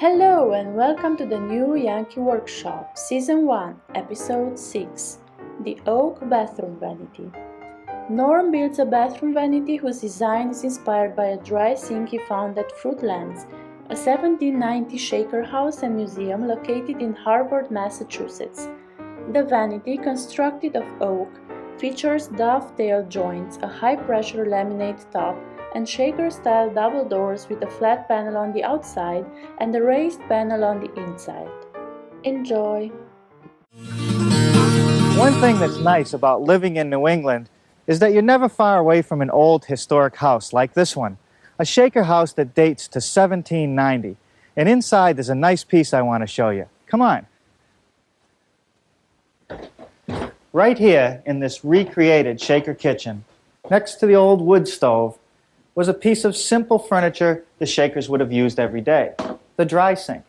Hello and welcome to the new Yankee workshop, Season 1, Episode 6, the Oak Bathroom Vanity. Norm builds a bathroom vanity whose design is inspired by a dry sink he found at Fruitlands, a 1790 shaker house and museum located in Harvard, Massachusetts. The vanity, constructed of oak, features dovetailed joints, a high-pressure laminate top, and shaker-style double doors with a flat panel on the outside and a raised panel on the inside. Enjoy! One thing that's nice about living in New England is that you're never far away from an old historic house like this one, a shaker house that dates to 1790. And inside there's a nice piece I want to show you. Come on. Right here in this recreated shaker kitchen, next to the old wood stove, was a piece of simple furniture the Shakers would have used every day, the dry sink.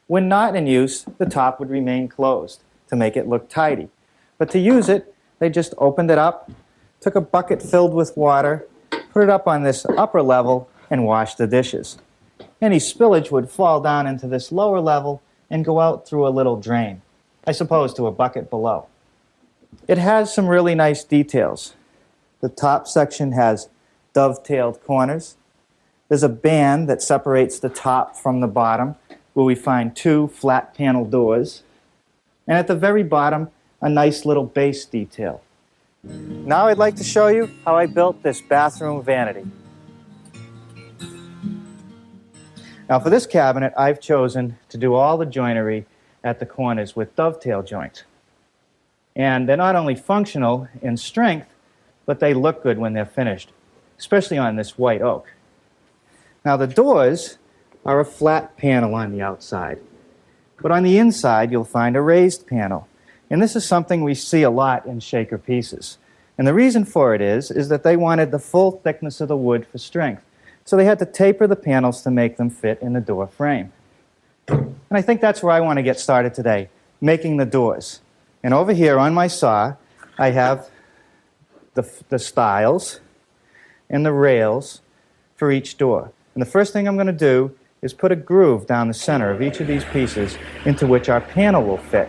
When not in use, the top would remain closed to make it look tidy. But to use it, they just opened it up, took a bucket filled with water, put it up on this upper level, and washed the dishes. Any spillage would fall down into this lower level and go out through a little drain, I suppose to a bucket below. It has some really nice details. The top section has dovetailed corners. There's a band that separates the top from the bottom, where we find two flat panel doors. And at the very bottom, a nice little base detail. Now I'd like to show you how I built this bathroom vanity. Now for this cabinet, I've chosen to do all the joinery at the corners with dovetail joints. And they're not only functional in strength, but they look good when they're finished, especially on this white oak. Now the doors are a flat panel on the outside, but on the inside you'll find a raised panel. And this is something we see a lot in shaker pieces. And the reason for it is that they wanted the full thickness of the wood for strength. So they had to taper the panels to make them fit in the door frame. And I think that's where I want to get started today, making the doors. And over here on my saw, I have the stiles and the rails for each door. And the first thing I'm going to do is put a groove down the center of each of these pieces into which our panel will fit.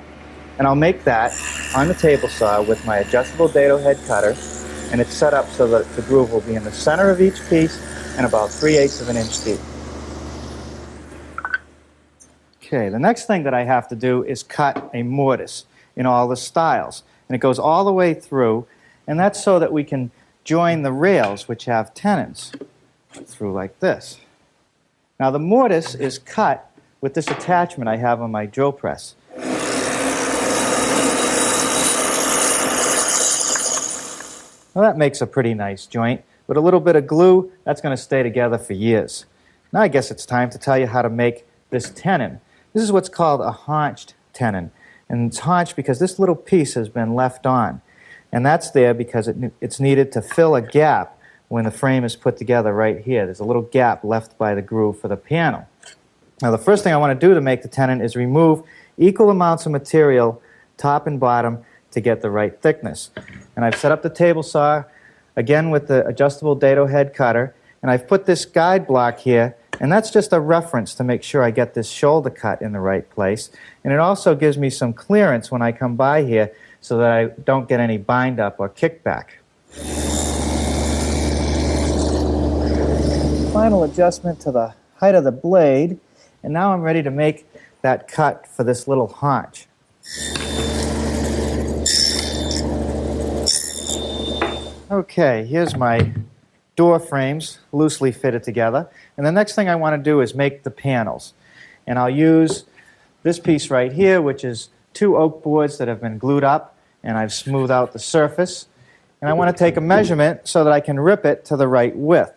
And I'll make that on the table saw with my adjustable dado head cutter, and it's set up so that the groove will be in the center of each piece and about 3/8 of an inch deep. Okay, the next thing that I have to do is cut a mortise in all the stiles. And it goes all the way through, and that's so that we can join the rails, which have tenons, through like this. Now the mortise is cut with this attachment I have on my drill press. Well, that makes a pretty nice joint. With a little bit of glue, that's going to stay together for years. Now I guess it's time to tell you how to make this tenon. This is what's called a haunched tenon. And it's haunched because this little piece has been left on. And that's there because it's needed to fill a gap when the frame is put together right here. There's a little gap left by the groove for the panel. Now the first thing I want to do to make the tenon is remove equal amounts of material, top and bottom, to get the right thickness. And I've set up the table saw, again with the adjustable dado head cutter, and I've put this guide block here, and that's just a reference to make sure I get this shoulder cut in the right place. And it also gives me some clearance when I come by here so that I don't get any bind up or kickback. Final adjustment to the height of the blade, and now I'm ready to make that cut for this little haunch. Okay, here's my door frames loosely fitted together, and the next thing I want to do is make the panels. And I'll use this piece right here, which is two oak boards that have been glued up, and I've smoothed out the surface. And I want to take a measurement so that I can rip it to the right width.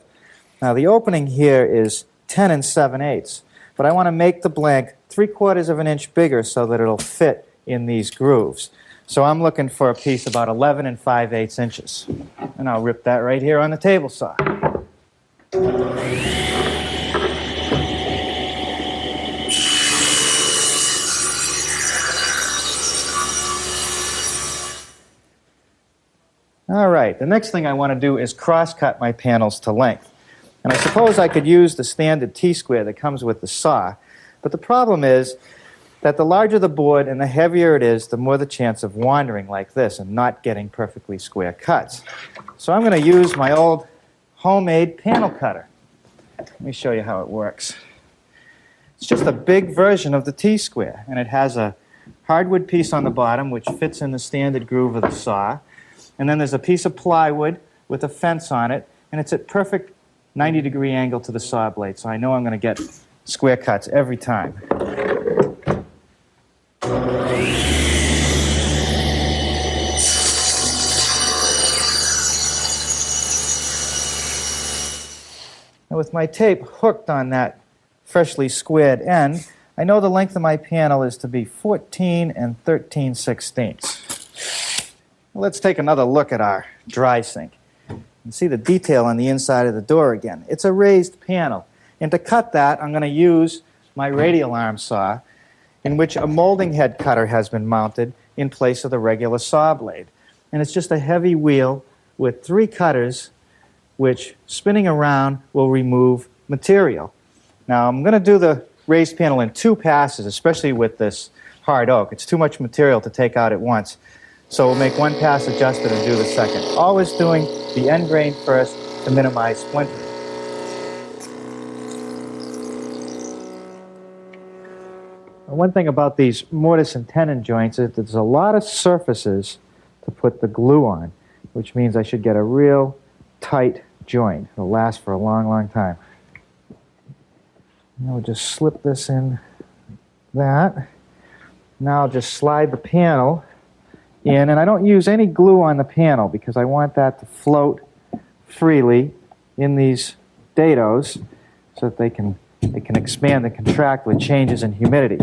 Now the opening here is 10 7/8, but I want to make the blank 3/4 of an inch bigger so that it'll fit in these grooves. So I'm looking for a piece about 11 5/8 inches. And I'll rip that right here on the table saw. All right, the next thing I want to do is cross-cut my panels to length. And I suppose I could use the standard T-square that comes with the saw, But the problem is that the larger the board and the heavier it is, the more the chance of wandering like this and not getting perfectly square cuts. So I'm going to use my old homemade panel cutter. Let me show you how it works. It's just a big version of the T-square, and it has a hardwood piece on the bottom which fits in the standard groove of the saw. And then there's a piece of plywood with a fence on it, and it's at perfect 90-degree angle to the saw blade, so I know I'm going to get square cuts every time. Now with my tape hooked on that freshly squared end, I know the length of my panel is to be 14 and 13/16. Let's take another look at our dry sink and see the detail on the inside of the door again. It's a raised panel, and to cut that I'm going to use my radial arm saw, in which a molding head cutter has been mounted in place of the regular saw blade. And it's just a heavy wheel with 3 cutters which, spinning around, will remove material. Now I'm going to do the raised panel in 2 passes, especially with this hard oak. It's too much material to take out at once. So we'll make 1 pass adjusted and do the second. Always doing the end grain first to minimize splintering. One thing about these mortise and tenon joints is that there's a lot of surfaces to put the glue on, which means I should get a real tight joint. It'll last for a long, long time. Now we'll just slip this in like that. Now I'll just slide the panel in, and I don't use any glue on the panel because I want that to float freely in these dados so that they can expand and contract with changes in humidity.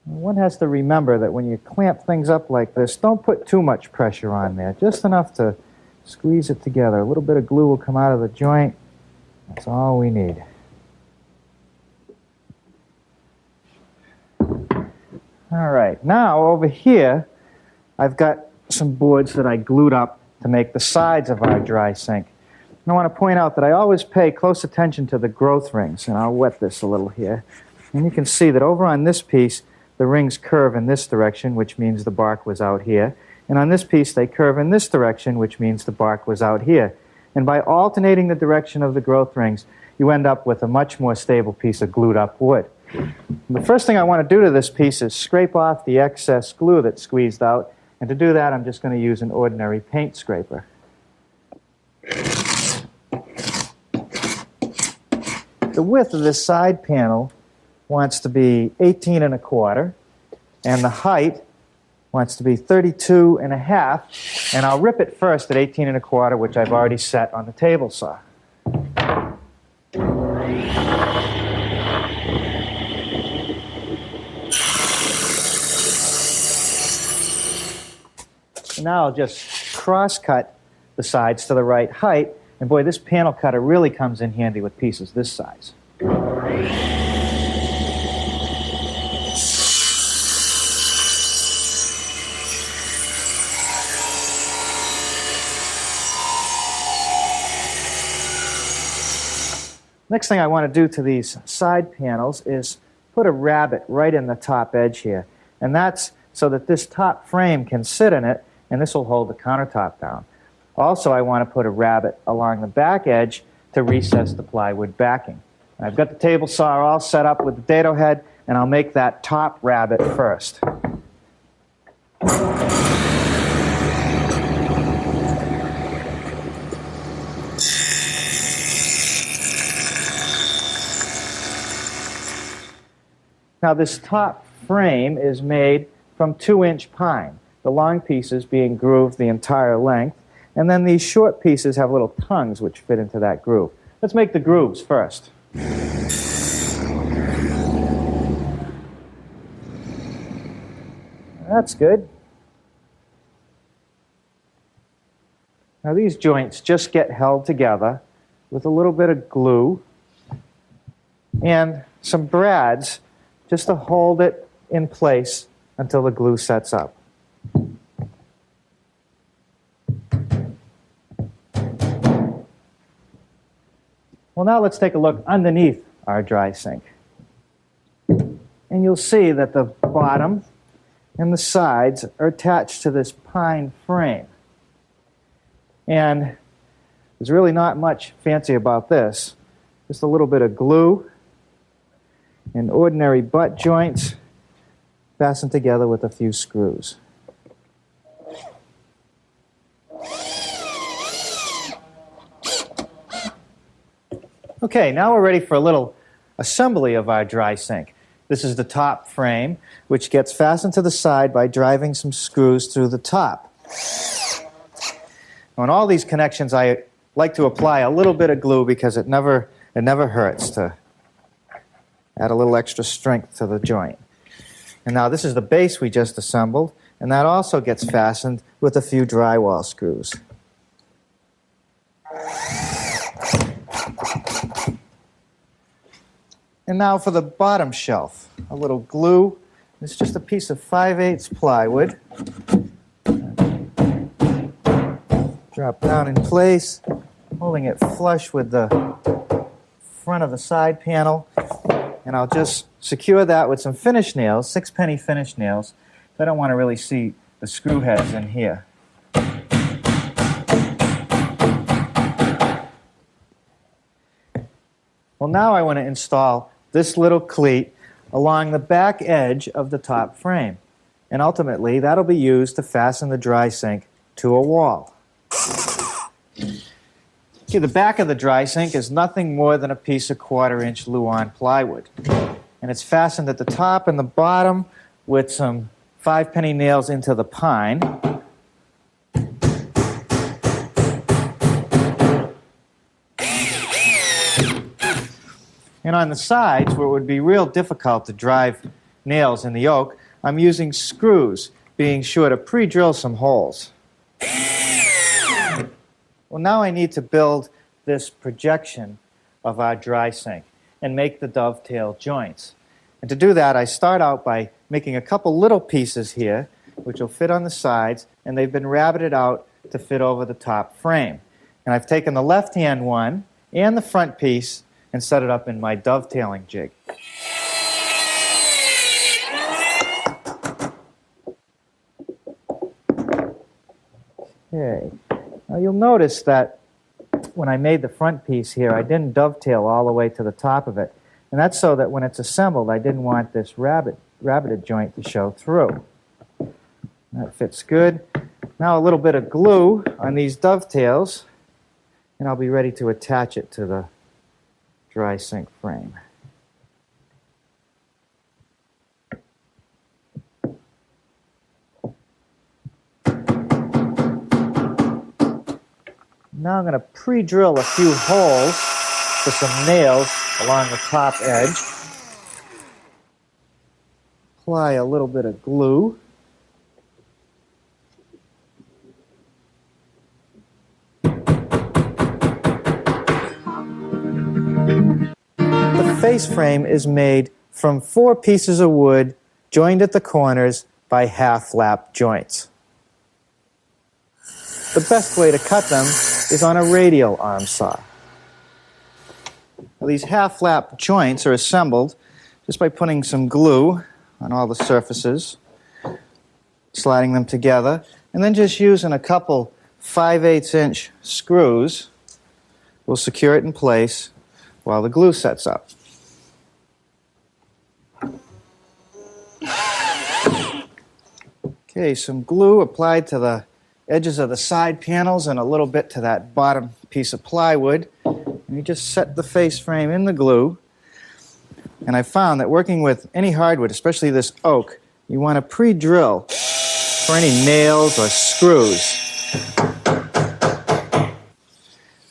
One has to remember that when you clamp things up like this, don't put too much pressure on there, just enough to squeeze it together. A little bit of glue will come out of the joint. That's all we need. All right, now over here, I've got some boards that I glued up to make the sides of our dry sink. And I want to point out that I always pay close attention to the growth rings, and I'll wet this a little here. And you can see that over on this piece, the rings curve in this direction, which means the bark was out here. And on this piece, they curve in this direction, which means the bark was out here. And by alternating the direction of the growth rings, you end up with a much more stable piece of glued up wood. And the first thing I want to do to this piece is scrape off the excess glue that's squeezed out. And to do that, I'm just going to use an ordinary paint scraper. The width of this side panel wants to be 18 1/4, and the height wants to be 32 1/2, and I'll rip it first at 18 1/4, which I've already set on the table saw. So now I'll just cross-cut the sides to the right height, and boy, this panel cutter really comes in handy with pieces this size. Next thing I want to do to these side panels is put a rabbet right in the top edge here. And that's so that this top frame can sit in it, and this will hold the countertop down. Also, I want to put a rabbet along the back edge to recess the plywood backing. I've got the table saw all set up with the dado head, and I'll make that top rabbet first. Now this top frame is made from 2-inch pine, the long pieces being grooved the entire length, and then these short pieces have little tongues which fit into that groove. Let's make the grooves first. That's good. Now these joints just get held together with a little bit of glue and some brads just to hold it in place until the glue sets up. Well, now let's take a look underneath our dry sink. And you'll see that the bottom and the sides are attached to this pine frame. And there's really not much fancy about this. Just a little bit of glue and ordinary butt joints fastened together with a few screws. Okay, now we're ready for a little assembly of our dry sink. This is the top frame, which gets fastened to the side by driving some screws through the top. On all these connections, I like to apply a little bit of glue because it never hurts to add a little extra strength to the joint. And now this is the base we just assembled, and that also gets fastened with a few drywall screws. And now for the bottom shelf, a little glue. It's just a piece of 5/8 plywood. Drop down in place, holding it flush with the front of the side panel. And I'll just secure that with some finish nails, 6-penny finish nails. I don't want to really see the screw heads in here. Well, now I want to install this little cleat along the back edge of the top frame. And ultimately, that'll be used to fasten the dry sink to a wall. See, the back of the dry sink is nothing more than a piece of 1/4-inch Luan plywood. And it's fastened at the top and the bottom with some 5-penny nails into the pine. And on the sides, where it would be real difficult to drive nails in the oak, I'm using screws, being sure to pre-drill some holes. Well, now I need to build this projection of our dry sink and make the dovetail joints. And to do that, I start out by making a couple little pieces here, which will fit on the sides, and they've been rabbited out to fit over the top frame. And I've taken the left-hand one and the front piece and set it up in my dovetailing jig. Okay. Now you'll notice that when I made the front piece here, I didn't dovetail all the way to the top of it. And that's so that when it's assembled, I didn't want this rabbited joint to show through. That fits good. Now a little bit of glue on these dovetails, and I'll be ready to attach it to the dry sink frame. Now I'm going to pre-drill a few holes with some nails along the top edge. Apply a little bit of glue. The face frame is made from 4 pieces of wood joined at the corners by half-lap joints. The best way to cut them is on a radial arm saw. Now, these half-lap joints are assembled just by putting some glue on all the surfaces, sliding them together, and then just using a couple 5/8-inch screws. We'll secure it in place while the glue sets up. Okay, some glue applied to the edges of the side panels and a little bit to that bottom piece of plywood. And you just set the face frame in the glue. And I found that working with any hardwood, especially this oak, you want to pre-drill for any nails or screws.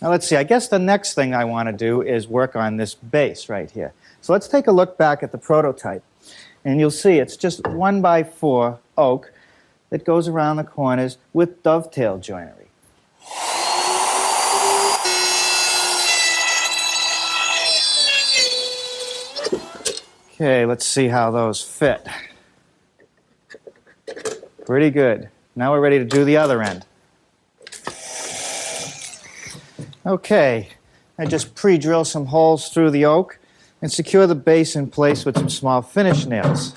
Now let's see, I guess the next thing I want to do is work on this base right here. So let's take a look back at the prototype. And you'll see it's just 1x4 oak that goes around the corners with dovetail joinery. Okay, let's see how those fit. Pretty good. Now we're ready to do the other end. Okay, I just pre-drill some holes through the oak and secure the base in place with some small finish nails.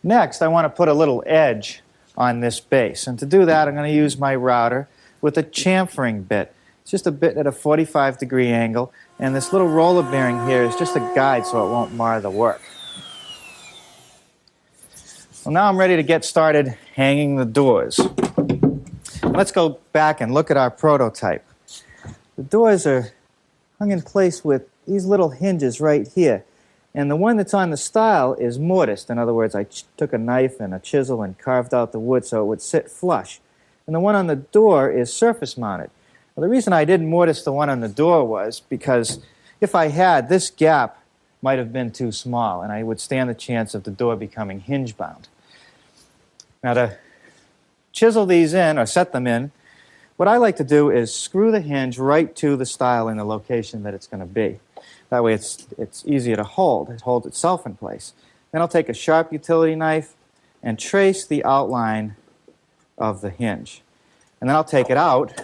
Next, I want to put a little edge on this base, and to do that I'm going to use my router with a chamfering bit. It's just a bit at a 45-degree angle, and this little roller bearing here is just a guide so it won't mar the work. Well, now I'm ready to get started hanging the doors. Let's go back and look at our prototype. The doors are hung in place with these little hinges right here. And the one that's on the style is mortised. In other words, I took a knife and a chisel and carved out the wood so it would sit flush. And the one on the door is surface mounted. Well, the reason I didn't mortise the one on the door was because if I had, this gap might have been too small, and I would stand the chance of the door becoming hinge bound. Now, to chisel these in or set them in, what I like to do is screw the hinge right to the stile in the location that it's going to be. That way it's easier to hold. It holds itself in place. Then I'll take a sharp utility knife and trace the outline of the hinge. And then I'll take it out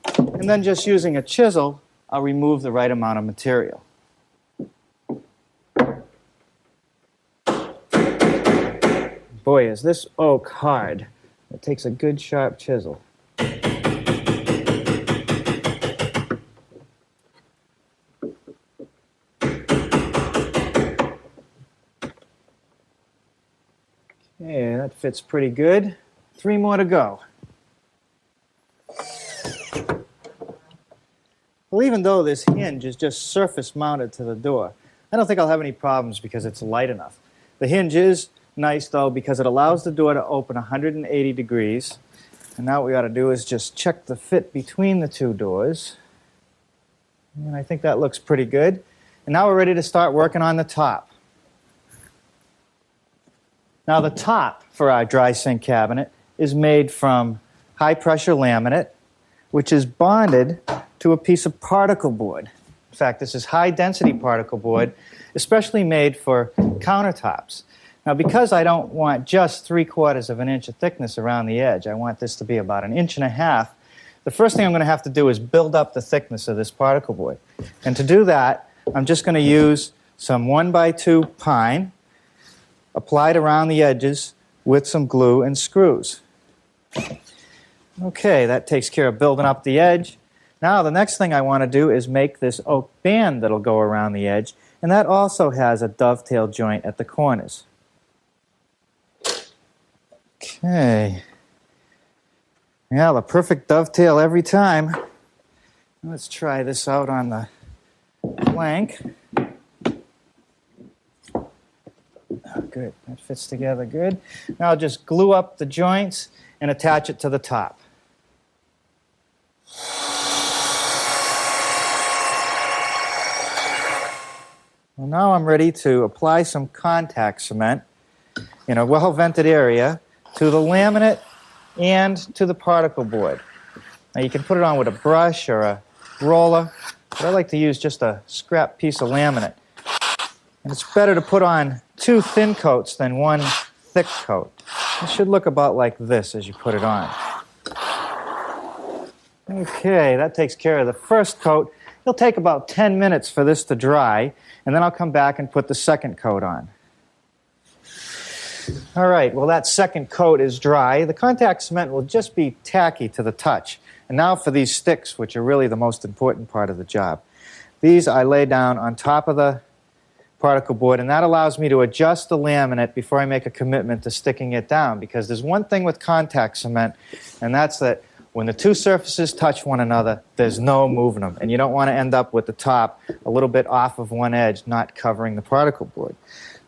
and then just using a chisel, I'll remove the right amount of material. Boy, is this oak hard. It takes a good sharp chisel. Okay, that fits pretty good. 3 more to go. Well, even though this hinge is just surface mounted to the door, I don't think I'll have any problems because it's light enough. The hinge is nice, though, because it allows the door to open 180 degrees. And now what we ought to do is just check the fit between the two doors. And I think that looks pretty good. And now we're ready to start working on the top. Now, the top for our dry sink cabinet is made from high-pressure laminate, which is bonded to a piece of particle board. In fact, this is high-density particle board, especially made for countertops. Now, because I don't want just 3/4 of an inch of thickness around the edge, I want this to be about 1.5 inches, the first thing I'm going to have to do is build up the thickness of this particle board. And to do that, I'm just going to use some 1x2 pine applied around the edges with some glue and screws. Okay, that takes care of building up the edge. Now the next thing I want to do is make this oak band that'll go around the edge, and that also has a dovetail joint at the corners. Okay. Yeah, the perfect dovetail every time. Let's try this out on the plank. Oh, good, that fits together good. Now I'll just glue up the joints and attach it to the top. Well, now I'm ready to apply some contact cement in a well-vented area to the laminate and to the particle board. Now you can put it on with a brush or a roller, but I like to use just a scrap piece of laminate. And it's better to put on 2 thin coats than 1 thick coat. It should look about like this as you put it on. Okay, that takes care of the first coat. It'll take about 10 minutes for this to dry, and then I'll come back and put the second coat on. All right, well, that second coat is dry. The contact cement will just be tacky to the touch. And now for these sticks, which are really the most important part of the job. These I lay down on top of the particle board, and that allows me to adjust the laminate before I make a commitment to sticking it down, because there's one thing with contact cement, and that's that when the two surfaces touch one another, there's no moving them, and you don't want to end up with the top a little bit off of one edge, not covering the particle board.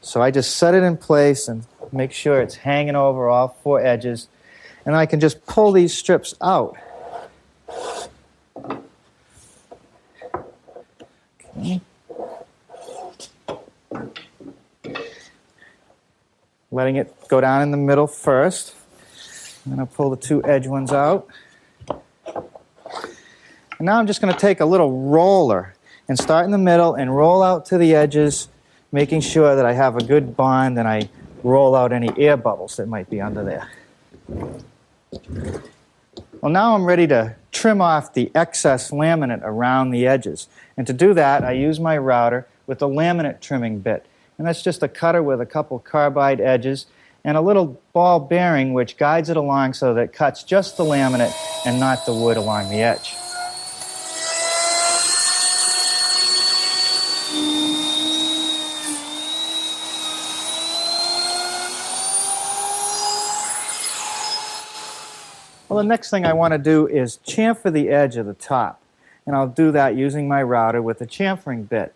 So I just set it in place and make sure it's hanging over all 4 edges, and I can just pull these strips out. Okay. Letting it go down in the middle first. I'm going to pull the 2 edge ones out. And now I'm just going to take a little roller and start in the middle and roll out to the edges, making sure that I have a good bond and I roll out any air bubbles that might be under there. Well, now I'm ready to trim off the excess laminate around the edges. And to do that, I use my router with a laminate trimming bit. And that's just a cutter with a couple carbide edges and a little ball bearing which guides it along so that it cuts just the laminate and not the wood along the edge. Well, the next thing I want to do is chamfer the edge of the top. And I'll do that using my router with a chamfering bit.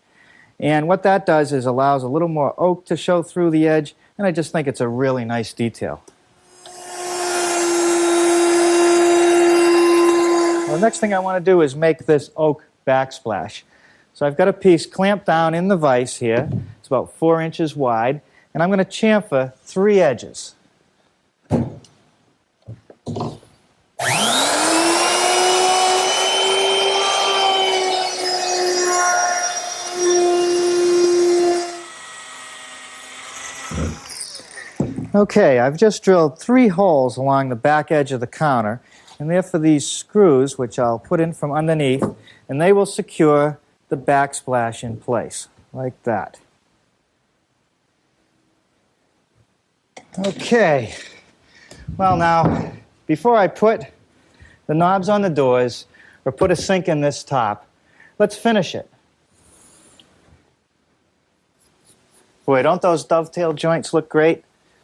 And what that does is allows a little more oak to show through the edge, and I just think it's a really nice detail. Well, the next thing I want to do is make this oak backsplash. So I've got a piece clamped down in the vise here. It's about 4 inches wide, and I'm going to chamfer 3 edges. Okay, I've just drilled 3 holes along the back edge of the counter, and they're for these screws, which I'll put in from underneath, and they will secure the backsplash in place, like that. Okay, well now, before I put the knobs on the doors or put a sink in this top, let's finish it. Boy, don't those dovetail joints look great?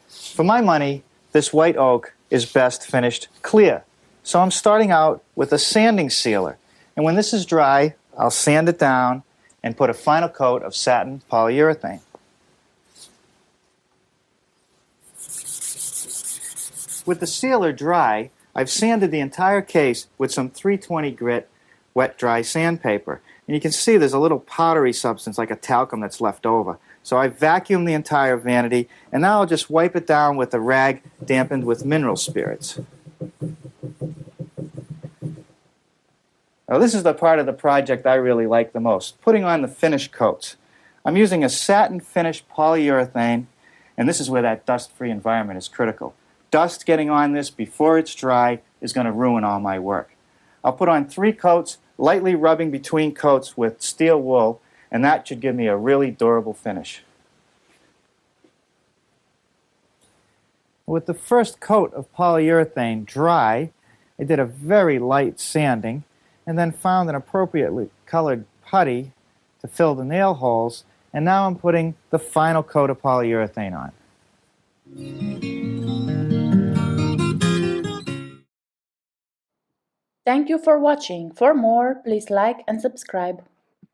For my money, this white oak is best finished clear. So I'm starting out with a sanding sealer. And when this is dry, I'll sand it down and put a final coat of satin polyurethane. With the sealer dry, I've sanded the entire case with some 320 grit wet dry sandpaper. And you can see there's a little powdery substance like a talcum that's left over. So I vacuumed the entire vanity, and now I'll just wipe it down with a rag dampened with mineral spirits. Now this is the part of the project I really like the most, putting on the finish coats. I'm using a satin finish polyurethane, and this is where that dust-free environment is critical. Dust getting on this before it's dry is going to ruin all my work. I'll put on 3 coats, lightly rubbing between coats with steel wool, and that should give me a really durable finish. With the first coat of polyurethane dry, I did a very light sanding and then found an appropriately colored putty to fill the nail holes, and now I'm putting the final coat of polyurethane on. Thank you for watching. For more, please like and subscribe.